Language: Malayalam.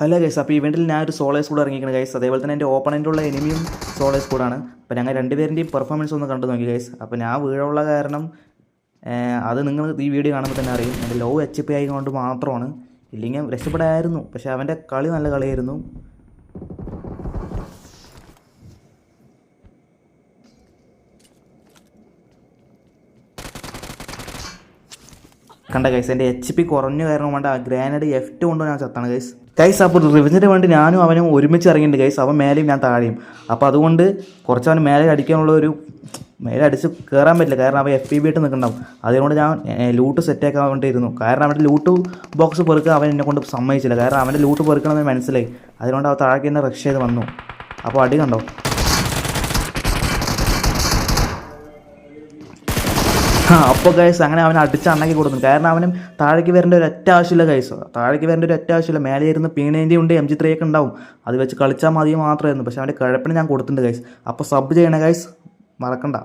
ഹലോ ഗൈസ്, അപ്പോൾ ഇവൻറ്റിൽ ഞാൻ ഒരു സോളോ സ്കൂഡ് ഇറങ്ങിയിരിക്കുന്നത് ഗൈസ്. അതേപോലെ തന്നെ എൻ്റെ ഓപ്പണൻറ്റുള്ള എനിമിയും സോളോ സ്കൂഡാണ്. അപ്പോൾ ഞങ്ങൾ രണ്ടുപേരുടെയും പെർഫോമൻസ് ഒന്ന് കണ്ടു നോക്കി ഗൈസ്. അപ്പോൾ ഞാൻ വീഴുള്ള കാരണം അത് നിങ്ങൾ ഈ വീഡിയോ കാണുമ്പോൾ തന്നെ അറിയും. എൻ്റെ ലോ HP ആയതുകൊണ്ട് മാത്രമാണ്, ഇല്ലെങ്കിൽ രക്ഷപ്പെടായിരുന്നു. പക്ഷേ അവൻ്റെ കളി നല്ല കളിയായിരുന്നു. കണ്ട ഗൈസ്, എൻ്റെ HP കുറഞ്ഞ കാരണം കൊണ്ട് ആ ഗ്രാനേഡ് F2 കൊണ്ട് ഞാൻ ചത്താണ് ഗൈസ്. അപ്പോൾ റിവെഞ്ചിന് വേണ്ടി ഞാനും അവനും ഒരുമിച്ച് ഇറങ്ങിയിട്ടുണ്ട് ഗൈസ്. അവൻ മേലെയും ഞാൻ താഴെയും. അപ്പോൾ അതുകൊണ്ട് കുറച്ച് അവൻ മേലെ അടിക്കാനുള്ള മേലെ അടിച്ച് കയറാൻ പറ്റില്ല, കാരണം അവൻ FPB ആയിട്ട് നിൽക്കുന്നുണ്ടാവും. അതുകൊണ്ട് ഞാൻ ലൂട്ട് സെറ്റാക്കാൻ വേണ്ടിയിരുന്നു. കാരണം അവൻ്റെ ലൂട്ട് ബോക്സ് പെറുക്കാൻ അവൻ എന്നെ കൊണ്ട് സമ്മതിച്ചില്ല, കാരണം അവൻ്റെ ലൂട്ട് പെറുക്കണമെന്ന് മനസ്സിലായി. അതുകൊണ്ട് അവൻ താഴേക്ക് തന്നെ റഷ് ചെയ്ത് വന്നു. അപ്പോൾ അടി കണ്ടോ. അപ്പോൾ ഗൈസ് അങ്ങനെ അവനെ അടിച്ച് അണ്ണാക്കി കൊടുക്കുന്നു. കാരണം അവനും താഴേക്ക് വരേണ്ട ഒരു ഒറ്റ ആവശ്യമില്ല ഗൈസ്. താഴേക്ക് വരേണ്ട ഒരു ഒറ്റ ആവശ്യമില്ല. മേലെ ഇരുന്ന് P90 ഉണ്ട്, MG3 ഒക്കെ ഉണ്ടാവും. അത് വെച്ച് കളിച്ചാൽ മതി മാത്രമായിരുന്നു. പക്ഷേ അവൻ്റെ കിഴപ്പിന് ഞാൻ കൊടുത്തിട്ടുണ്ട് ഗൈസ്. അപ്പോൾ സബ് ചെയ്യണേ ഗൈസ്, മറക്കണ്ട.